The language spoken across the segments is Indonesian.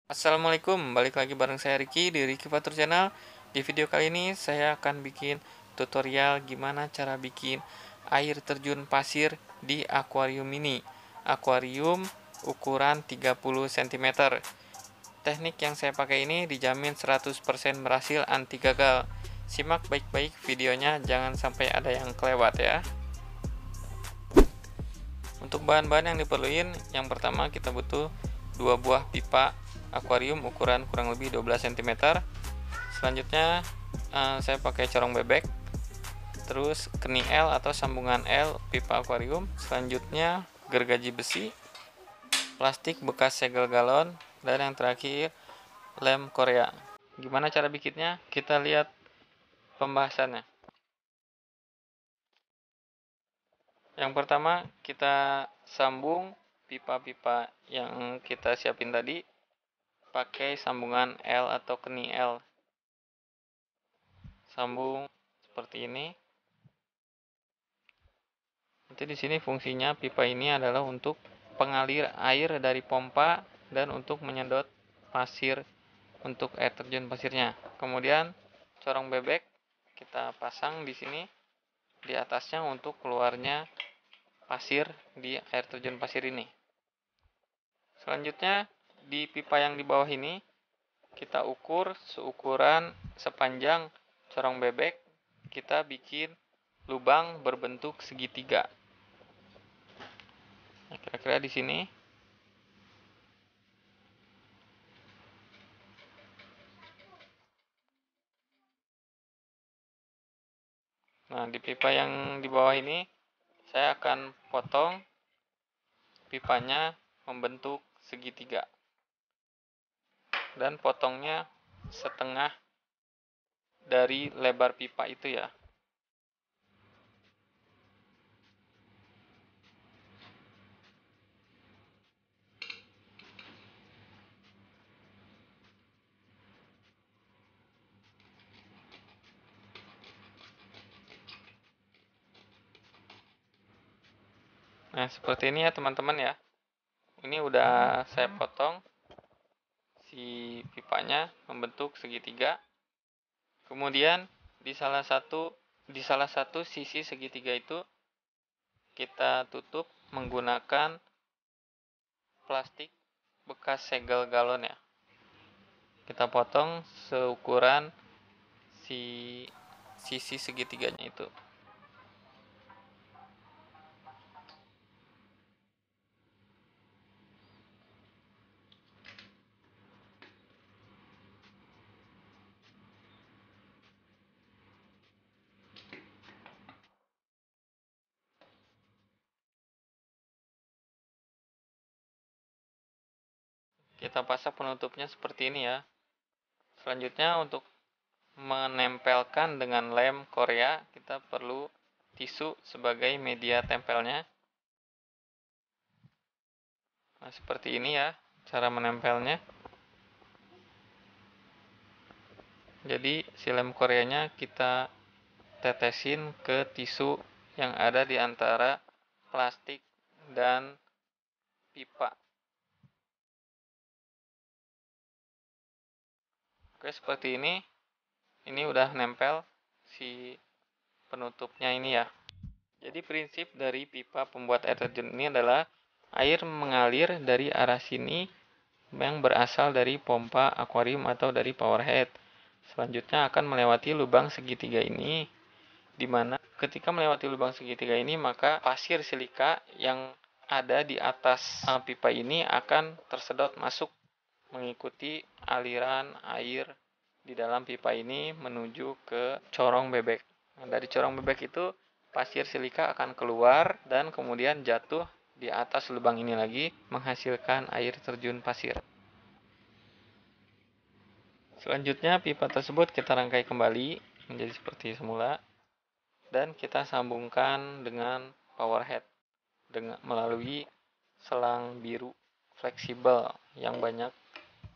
Assalamualaikum, balik lagi bareng saya Ricky di Ricky Fatur Channel. Di video kali ini saya akan bikin tutorial gimana cara bikin air terjun pasir di akuarium ini. Akuarium ukuran 30 cm. Teknik yang saya pakai ini dijamin 100% berhasil, anti gagal. Simak baik-baik videonya, jangan sampai ada yang kelewat ya. Untuk bahan-bahan yang diperluin, yang pertama kita butuh 2 buah pipa akuarium ukuran kurang lebih 12 cm. Selanjutnya saya pakai corong bebek, terus kening L atau sambungan L pipa akuarium. Selanjutnya gergaji besi, plastik bekas segel galon, dan yang terakhir lem Korea. Gimana cara bikinnya? Kita lihat pembahasannya. Yang pertama, kita sambung pipa-pipa yang kita siapin tadi pakai sambungan L atau kening L. Sambung seperti ini. Nanti di sini fungsinya pipa ini adalah untuk pengalir air dari pompa dan untuk menyedot pasir untuk air terjun pasirnya. Kemudian corong bebek kita pasang di sini di atasnya untuk keluarnya pasir di air terjun pasir ini. Selanjutnya di pipa yang di bawah ini kita ukur seukuran sepanjang corong bebek, kita bikin lubang berbentuk segitiga. Nah, kira-kira di sini. Nah, di pipa yang di bawah ini saya akan potong pipanya membentuk segitiga. Dan potongnya setengah dari lebar pipa itu ya. Nah, seperti ini ya teman-teman ya. Ini udah saya potong si pipanya membentuk segitiga. Kemudian di salah satu sisi segitiga itu kita tutup menggunakan plastik bekas segel galon ya. Kita potong seukuran si sisi segitiganya itu. Kita pasang penutupnya seperti ini ya. Selanjutnya untuk menempelkan dengan lem Korea, kita perlu tisu sebagai media tempelnya. Nah, seperti ini ya cara menempelnya. Jadi si lem Koreanya kita tetesin ke tisu yang ada di antara plastik dan pipa. Oke, seperti ini. Ini udah nempel si penutupnya ini ya. Jadi prinsip dari pipa pembuat air terjun ini adalah air mengalir dari arah sini yang berasal dari pompa akuarium atau dari power head. Selanjutnya akan melewati lubang segitiga ini, di mana ketika melewati lubang segitiga ini maka pasir silika yang ada di atas pipa ini akan tersedot masuk mengikuti aliran air di dalam pipa ini menuju ke corong bebek. Nah, dari corong bebek itu pasir silika akan keluar dan kemudian jatuh di atas lubang ini lagi menghasilkan air terjun pasir. Selanjutnya pipa tersebut kita rangkai kembali menjadi seperti semula dan kita sambungkan dengan power head melalui selang biru fleksibel yang banyak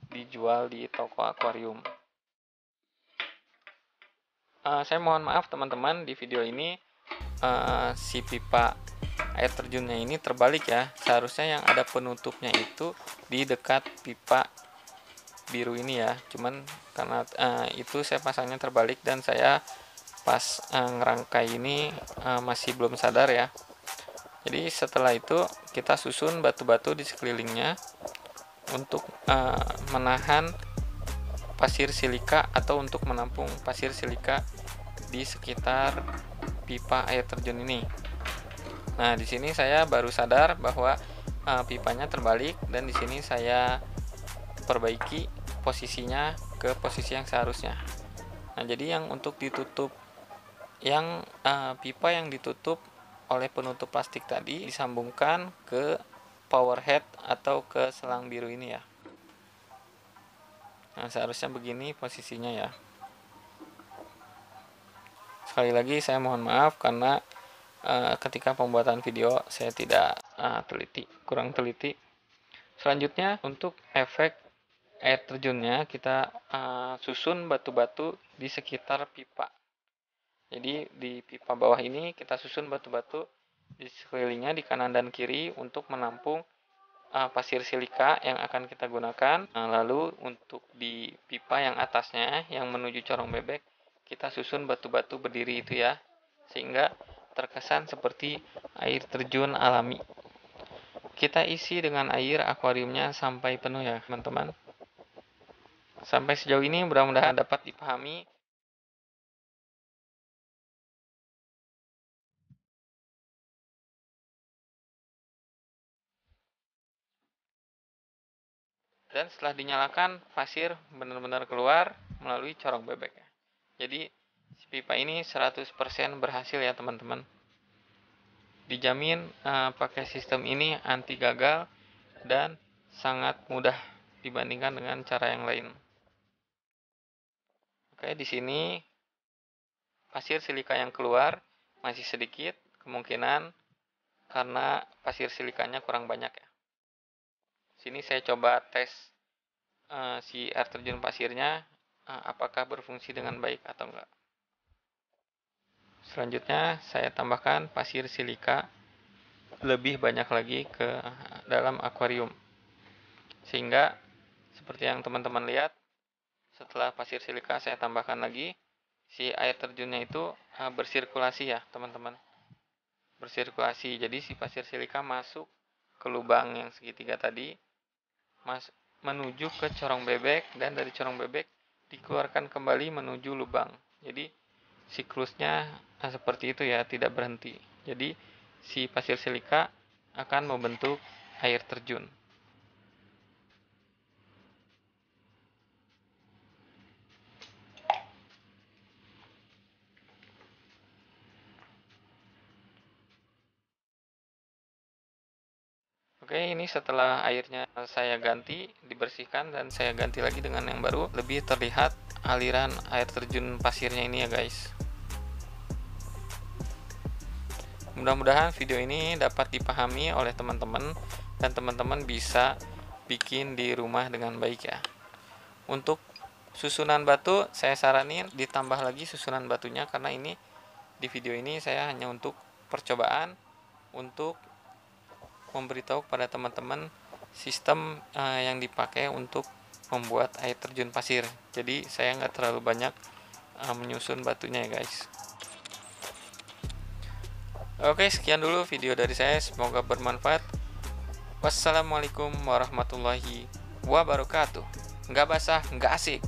dijual di toko akuarium. Saya mohon maaf teman-teman, di video ini si pipa air terjunnya ini terbalik ya. Seharusnya yang ada penutupnya itu di dekat pipa biru ini ya, cuman karena itu saya pasangnya terbalik dan saya pas ngerangkai ini masih belum sadar ya. Jadi setelah itu kita susun batu-batu di sekelilingnya untuk menahan pasir silika atau untuk menampung pasir silika di sekitar pipa air terjun ini. Nah, di sini saya baru sadar bahwa pipanya terbalik dan di sini saya perbaiki posisinya ke posisi yang seharusnya. Nah, jadi yang untuk ditutup yang pipa yang ditutup oleh penutup plastik tadi disambungkan ke power head atau ke selang biru ini ya. Nah, seharusnya begini posisinya ya. Sekali lagi saya mohon maaf karena ketika pembuatan video saya tidak kurang teliti. Selanjutnya untuk efek air terjunnya kita susun batu-batu di sekitar pipa. Jadi di pipa bawah ini kita susun batu-batu di sekelilingnya di kanan dan kiri untuk menampung pasir silika yang akan kita gunakan. Lalu untuk di pipa yang atasnya yang menuju corong bebek kita susun batu-batu berdiri itu ya, sehingga terkesan seperti air terjun alami. Kita isi dengan air akuariumnya sampai penuh ya teman-teman. Sampai sejauh ini mudah-mudahan dapat dipahami. Dan setelah dinyalakan, pasir benar-benar keluar melalui corong bebek ya. Jadi pipa ini 100% berhasil ya teman-teman. Dijamin pakai sistem ini anti gagal dan sangat mudah dibandingkan dengan cara yang lain. Oke, di sini pasir silika yang keluar masih sedikit, kemungkinan karena pasir silikanya kurang banyak ya. Sini saya coba tes si air terjun pasirnya apakah berfungsi dengan baik atau enggak. Selanjutnya saya tambahkan pasir silika lebih banyak lagi ke dalam akuarium. Sehingga seperti yang teman-teman lihat, setelah pasir silika saya tambahkan lagi, si air terjunnya itu bersirkulasi ya teman-teman. Bersirkulasi, jadi si pasir silika masuk ke lubang yang segitiga tadi, menuju ke corong bebek, dan dari corong bebek dikeluarkan kembali menuju lubang. Jadi siklusnya seperti itu ya, tidak berhenti. Jadi si pasir silika akan membentuk air terjun. Oke, ini setelah airnya saya ganti, dibersihkan dan saya ganti lagi dengan yang baru, lebih terlihat aliran air terjun pasirnya ini ya guys. Mudah-mudahan video ini dapat dipahami oleh teman-teman dan teman-teman bisa bikin di rumah dengan baik ya. Untuk susunan batu saya saranin ditambah lagi susunan batunya, karena ini di video ini saya hanya untuk percobaan untuk memberitahu kepada teman-teman sistem yang dipakai untuk membuat air terjun pasir. Jadi saya nggak terlalu banyak menyusun batunya ya guys. Oke, sekian dulu video dari saya, semoga bermanfaat. Wassalamualaikum warahmatullahi wabarakatuh. Nggak basah, nggak asik.